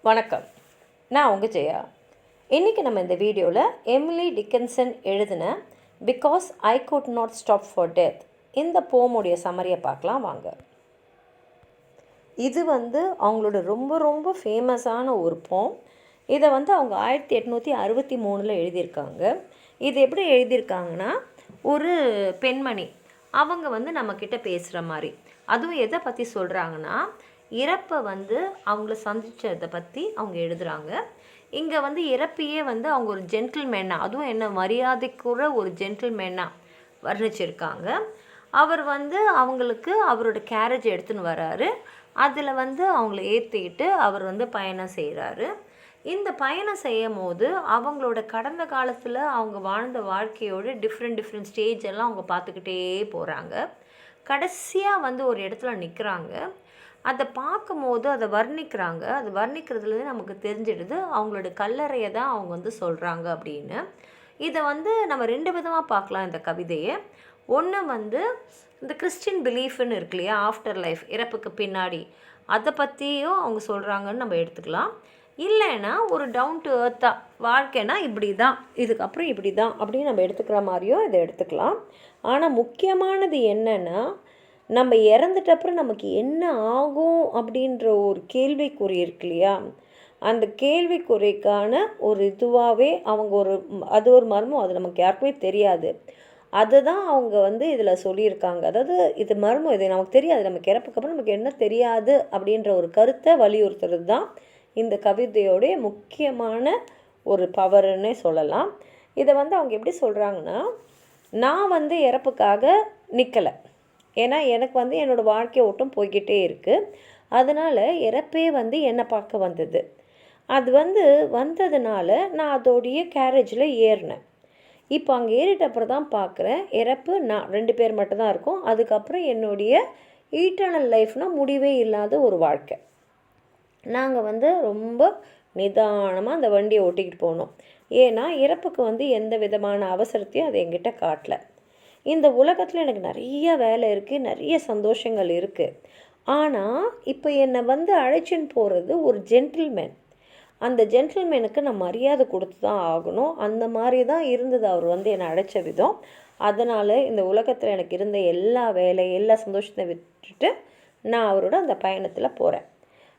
வணக்கம். நான் உங்கள் ஜெயா. இன்றைக்கி நம்ம இந்த வீடியோவில் எமிலி டிக்கன்சன் எழுதின because I could not stop for death இந்த போமுடைய சம்மரியை பார்க்கலாம் வாங்க. இது அவங்களோட ரொம்ப ரொம்ப ஃபேமஸான ஒரு போம். இதை அவங்க 1863 எழுதியிருக்காங்க. இது எப்படி எழுதியிருக்காங்கன்னா, ஒரு பெண்மணி அவங்க நம்மக்கிட்ட பேசுகிற மாதிரி, அதுவும் எதை பற்றி சொல்கிறாங்கன்னா, இறப்பை அவங்கள சந்தித்ததை பற்றி அவங்க எழுதுகிறாங்க. இங்கே இறப்பையே அவங்க ஒரு ஜென்டில்மேனாக, அதுவும் என்ன மரியாதைக்குற ஒரு ஜென்டில்மேனாக வர்ணிச்சிருக்காங்க. அவர் அவங்களுக்கு அவரோட கேரேஜ் எடுத்துன்னு வராரு. அதில் அவங்கள ஏற்றிக்கிட்டு அவர் பயணம் செய்கிறாரு. இந்த பயணம் செய்யும் போது அவங்களோட கடந்த காலத்தில் அவங்க வாழ்ந்த வாழ்க்கையோட டிஃப்ரெண்ட் ஸ்டேஜ் எல்லாம் அவங்க பார்த்துக்கிட்டே போகிறாங்க. கடைசியாக ஒரு இடத்துல நிற்கிறாங்க. அதை பார்க்கும் போது அதை வர்ணிக்கிறாங்க. அது வர்ணிக்கிறதுலேருந்து நமக்கு தெரிஞ்சிடுது அவங்களோட கல்லறையை தான் அவங்க சொல்கிறாங்க அப்படின்னு. இதை நம்ம ரெண்டு விதமாக பார்க்கலாம் இந்த கவிதையை. ஒன்று இந்த கிறிஸ்டின் பிலீஃப்னு இருக்கு இல்லையா, ஆஃப்டர் லைஃப், இறப்புக்கு பின்னாடி, அதை பற்றியும் அவங்க சொல்கிறாங்கன்னு நம்ம எடுத்துக்கலாம். இல்லைன்னா ஒரு டவுன் டு எர்த்தாக, வாழ்க்கைனா இப்படி தான், இதுக்கப்புறம் இப்படி தான் அப்படின்னு நம்ம எடுத்துக்கிற மாதிரியும் இதை எடுத்துக்கலாம். ஆனால் முக்கியமானது என்னென்னா, நம்ம இறந்துட்டப்புறம் நமக்கு என்ன ஆகும் அப்படின்ற ஒரு கேள்விக்குறி இருக்கு இல்லையா, அந்த கேள்விக்குறிக்கான ஒரு இதுவாகவே அவங்க அது ஒரு மர்மம், அது நமக்கு யாருக்குமே தெரியாது. அதுதான் அவங்க இதில் சொல்லியிருக்காங்க. அதாவது இது மர்மம், இது நமக்கு தெரியாது, நமக்கு இறப்புக்கப்புறம் நமக்கு என்ன தெரியாது அப்படின்ற ஒரு கருத்தை வலியுறுத்துறது தான் இந்த கவிதையோடைய முக்கியமான ஒரு பவர்னே சொல்லலாம். இதை அவங்க எப்படி சொல்கிறாங்கன்னா, நான் இறப்புக்காக நிற்கலை, ஏன்னா எனக்கு என்னோடய வாழ்க்கை ஓட்டம் போய்கிட்டே இருக்குது. அதனால் இறப்பே என்னை பார்க்க வந்தது. அது வந்ததுனால நான் அதோடைய கேரேஜில் ஏறினேன். இப்போ அங்கே ஏறிட்டப்புறம் தான் பார்க்குறேன், இறப்பு நான் 2 பேர் மட்டும்தான் இருக்கும். அதுக்கப்புறம் என்னுடைய ஈட்டர்னல் லைஃப்னால் முடிவே இல்லாத ஒரு வாழ்க்கை. நாங்கள் ரொம்ப நிதானமாக அந்த வண்டியை ஓட்டிக்கிட்டு போனோம். ஏன்னா இறப்புக்கு எந்த விதமான அவசரத்தையும் அது என்கிட்ட காட்டலை. இந்த உலகத்தில் எனக்கு நிறைய வேலை இருக்குது, நிறைய சந்தோஷங்கள் இருக்குது. ஆனால் இப்போ என்னை அழைச்சின்னு போகிறது ஒரு ஜென்டில்மேன். அந்த ஜென்டில்மேனுக்கு நான் மரியாதை கொடுத்து தான் ஆகணும். அந்த மாதிரி தான் இருந்தது அவர் என்னை அழைச்ச விதம். அதனால் இந்த உலகத்தில் எனக்கு இருந்த எல்லா வேலை, எல்லா சந்தோஷத்தை விட்டுட்டு நான் அவரோட அந்த பயணத்தில் போகிறேன்.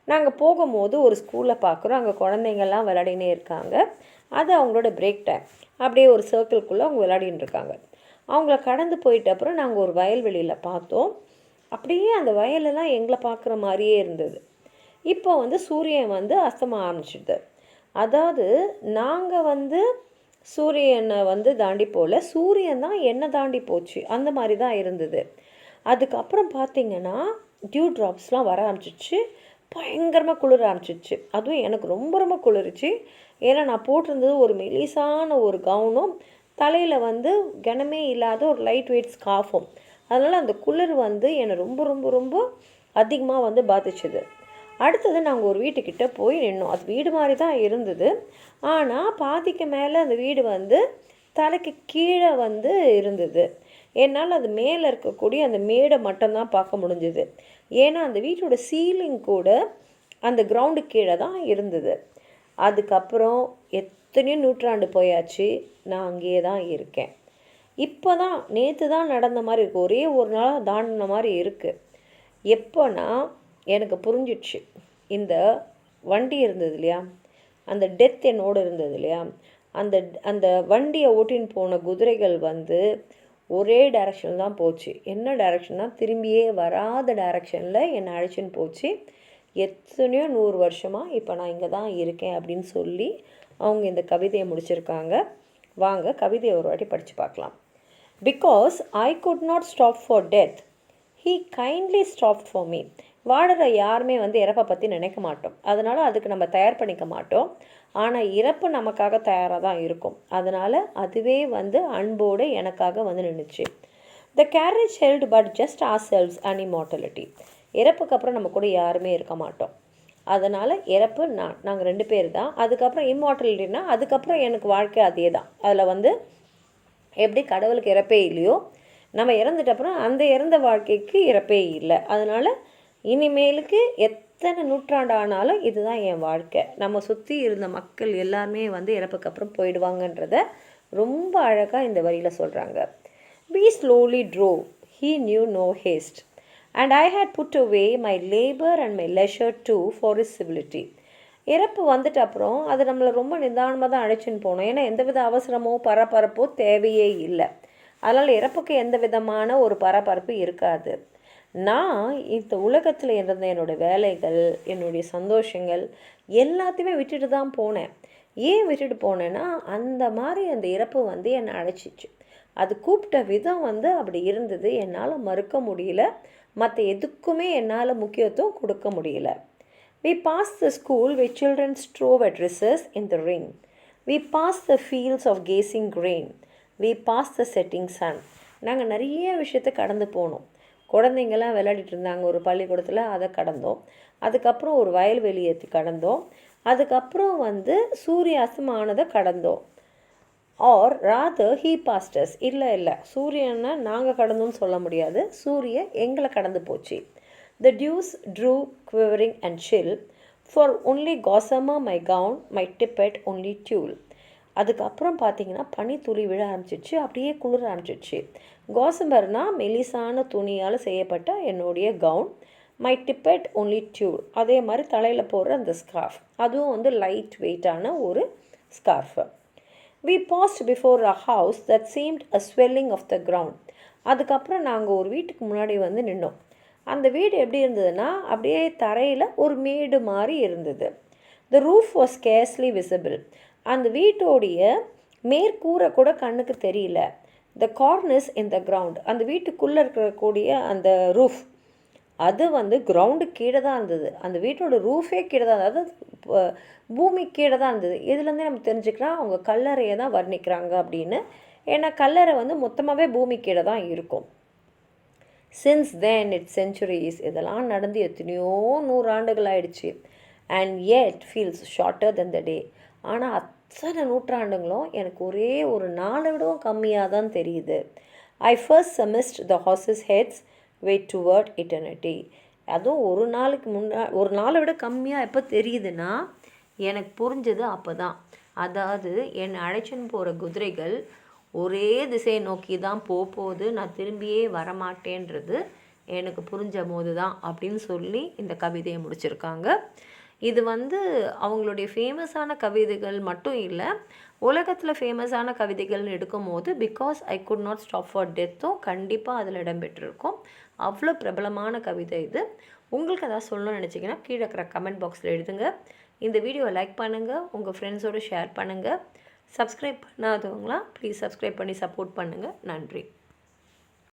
நாங்கள் போகும்போது ஒரு ஸ்கூலில் பார்க்குறோம், அங்கே குழந்தைங்கள்லாம் விளையாடினே இருக்காங்க. அது அவங்களோட பிரேக் டைம். அப்படியே ஒரு சர்க்கிள்குள்ளே அவங்க விளையாடின்னு இருக்காங்க. அவங்கள கடந்து போயிட்ட அப்புறம் நாங்கள் ஒரு வயல்வெளியில் பார்த்தோம். அப்படியே அந்த வயலெல்லாம் எங்களை பார்க்குற மாதிரியே இருந்தது. இப்போ சூரியன் அஸ்தம ஆரம்பிச்சிடுது. அதாவது நாங்கள் சூரியனை தாண்டி போகல, சூரியன் தான் என்னை தாண்டி போச்சு, அந்த மாதிரி தான் இருந்தது. அதுக்கப்புறம் பார்த்திங்கன்னா டியூ ட்ராப்ஸ்லாம் வர ஆரம்பிச்சிச்சு. பயங்கரமாக குளிர ஆரம்பிச்சிச்சு. அதுவும் எனக்கு ரொம்ப ரொம்ப குளிர்ச்சி. ஏன்னா நான் போட்டிருந்தது ஒரு மெலிசான ஒரு கவுனும், தலையில் கனமே இல்லாத ஒரு லைட் வெயிட் ஸ்கார்ஃபும். அதனால் அந்த குளிர் என்னை ரொம்ப ரொம்ப ரொம்ப அதிகமாக பாதிச்சுது. அடுத்தது நாங்கள் ஒரு வீட்டுக்கிட்ட போய் நின்னோம். அது வீடு மாதிரி தான் இருந்தது. ஆனால் பாதிக்கு மேலே அந்த வீடு தலைக்கு கீழே இருந்தது. என்னால் அது மேலே இருக்கக்கூடிய அந்த மேடை மட்டும்தான் பார்க்க முடிஞ்சுது. ஏன்னா அந்த வீட்டோட சீலிங் கூட அந்த கிரவுண்டு கீழே தான் இருந்தது. அதுக்கப்புறம் எத்தனையோ நூற்றாண்டு போயாச்சு, நான் அங்கேயே தான் இருக்கேன். இப்போ தான் நேற்று தான் நடந்த மாதிரி இருக்குது, ஒரே ஒரு நாள் தாண்டின மாதிரி இருக்குது. எப்போனா எனக்கு புரிஞ்சிடுச்சு, இந்த வண்டி இருந்தது இல்லையா, அந்த டெத் என்னோடு இருந்தது இல்லையா, அந்த அந்த வண்டியை ஓட்டின்னு போன குதிரைகள் ஒரே டைரக்ஷன் தான் போச்சு. என்ன டைரக்ஷன்னா, திரும்பியே வராத டைரக்ஷனில் என்னை அழைச்சின்னு போச்சு. எத்தனையோ 100 வருஷமாக இப்போ நான் இங்கே தான் இருக்கேன் அப்படின்னு சொல்லி அவங்க இந்த கவிதையை முடிச்சிருக்காங்க. வாங்க கவிதையை ஒரு வாட்டி படித்து பார்க்கலாம். Because I could not stop for death, he kindly stop for me. வாடுற யாருமே இறப்பை பற்றி நினைக்க மாட்டோம், அதனால் அதுக்கு நம்ம தயார் பண்ணிக்க மாட்டோம். ஆனால் இறப்பு நமக்காக தயாராக தான் இருக்கும். அதனால் அதுவே அன்போடு எனக்காக நின்றுச்சு. The carriage held but just ourselves and immortality. இறப்புக்கு அப்புறம் நம்ம கூட யாருமே இருக்க மாட்டோம். அதனால் இறப்பு நாங்கள் 2 பேர் தான். அதுக்கப்புறம் இம்மார்டலிட்டினா அதுக்கப்புறம் எனக்கு வாழ்க்கை அதே தான். அதில் எப்படி கடவுளுக்கு இறப்பே இல்லையோ, நம்ம இறந்துட்டப்புறம் அந்த இறந்த வாழ்க்கைக்கு இறப்பே இல்லை. அதனால் இனிமேலுக்கு எத்தனை நூற்றாண்டு ஆனாலும் இதுதான் என் வாழ்க்கை, நம்ம சுற்றி இருந்த மக்கள் எல்லாருமே வந்து இறப்புக்கு அப்புறம் போயிடுவாங்கன்றத ரொம்ப அழகாக இந்த வரியில் சொல்கிறாங்க. We slowly drove, he knew no haste, and I had put away my labor and my leisure too for his civility. இறப்பு வந்துட்டு அப்புறம் அது நம்மளை ரொம்ப நிதானமாக தான் அழைச்சின்னு போனோம். ஏன்னா எந்தவித அவசரமோ பரபரப்போ தேவையே இல்லை. அதனால் இறப்புக்கு எந்த விதமான ஒரு பரபரப்பு இருக்காது. நான் இந்த உலகத்தில் இருந்த என்னோடய வேலைகள், என்னுடைய சந்தோஷங்கள் எல்லாத்தையுமே விட்டுட்டு தான் போனேன். ஏன் விட்டுட்டு போனேன்னா அந்த மாதிரி அந்த இறப்பு வந்து என்னை அழைச்சிச்சு. அது கூப்பிட்ட விதம் வந்து அப்படி இருந்தது, என்னால் மறுக்க முடியல. மற்ற எதுக்குமே என்னால் முக்கியத்துவம் கொடுக்க முடியல. We passed the school where children strove at recess in the rain. We passed the fields of gazing grain. We passed the setting sun. நாங்கள் நிறைய விஷயத்தை கடந்து போனோம். குழந்தைங்கள்லாம் விளையாடிட்டு இருந்தாங்க ஒரு பள்ளிக்கூடத்தில், அதை கடந்தோம். அதுக்கப்புறம் ஒரு வயல்வெளியை கடந்தோம். அதுக்கப்புறம் வந்து சூரிய அஸ்தமானதை கடந்தோம். ஆர் ராதர் ஹீ பாஸ்டர்ஸ், இல்லை சூரியனை நாங்கள் கடந்தோம்னு சொல்ல முடியாது, சூரியன் எங்களை கடந்து போச்சு. The dews drew quivering and chill, for only gossamer my gown, my tippet only tulle. அதுக்கப்புறம் பார்த்தீங்கன்னா பனி துளி விழ ஆரம்பிச்சிச்சு, அப்படியே குளிர ஆரம்பிச்சிச்சு. காசம்பர்னால் மெலிசான துணியால் செய்யப்பட்ட என்னுடைய கவுன், மை டிப்பெட் ஒன்லி டியூல், அதே மாதிரி தலையில் போடுற அந்த ஸ்கார்ஃப், அதுவும் வந்து லைட் வெயிட்டான ஒரு scarf. We paused before a house that seemed a swelling of the ground. அதுக்கப்புறம் நாங்கள் ஒரு வீட்டுக்கு முன்னாடி வந்து நின்னோம். அந்த வீடு எப்படி இருந்ததுன்னா அப்படியே தரையில் ஒரு மேடு மாதிரி இருந்தது. The roof was scarcely visible. அந்த வீட்டோடைய மேற்கூரை கூட கண்ணுக்கு தெரியல. The cornice in the ground, அந்த வீட்டுக்குள்ளே இருக்கக்கூடிய அந்த ரூஃப் அது வந்து கிரவுண்டு கீழே தான் இருந்தது. அந்த வீட்டோட ரூஃபே கீழே தான், அதாவது பூமி கீழே தான் இருந்தது. இதுலேருந்தே நம்ம தெரிஞ்சுக்கலாம் அவங்க கல்லறையை தான் வர்ணிக்கிறாங்க அப்படின்னு. ஏன்னா கல்லறை வந்து மொத்தமாகவே பூமி கீழே தான் இருக்கும். சின்ஸ் தென் இட்ஸ் சென்ச்சுரிஸ், இதெல்லாம் நடந்து எத்தனையோ நூறாண்டுகள் ஆயிடுச்சு. அண்ட் yet ஃபீல்ஸ் ஷார்ட்டர் தென் த டே. ஆனால் அத்தனை நூற்றாண்டுங்களும் எனக்கு ஒரே ஒரு நாளை விடவும் கம்மியாக தான் தெரியுது. I first surmised the horses heads were toward eternity. அதுவும் ஒரு நாளை விட கம்மியாக எப்போ தெரியுதுன்னா எனக்கு புரிஞ்சது அப்போ தான். அதாவது என்னை அழைச்சின்னு போகிற குதிரைகள் ஒரே திசையை நோக்கி தான் போகுது, நான் திரும்பியே வரமாட்டேன்றது எனக்கு புரிஞ்ச போது தான் அப்படின்னு சொல்லி இந்த கவிதையை முடிச்சிருக்காங்க. இது வந்து அவங்களுடைய ஃபேமஸான கவிதைகள் மட்டும் இல்லை, உலகத்தில் ஃபேமஸான கவிதைகள்னு எடுக்கும் போது because I could not stop for டெத்தும் கண்டிப்பாக அதில் இடம்பெற்றிருக்கும். அவ்வளோ பிரபலமான கவிதை இது. உங்களுக்கு எதாவது சொல்லணும்னு நினச்சிங்கன்னா கீழே இருக்கிற கமெண்ட் பாக்ஸில் எழுதுங்க. இந்த வீடியோவை லைக் பண்ணுங்கள், உங்கள் ஃப்ரெண்ட்ஸோடு ஷேர் பண்ணுங்கள். சப்ஸ்கிரைப் பண்ணாதவங்களாம் ப்ளீஸ் சப்ஸ்கிரைப் பண்ணி சப்போர்ட் பண்ணுங்கள். நன்றி.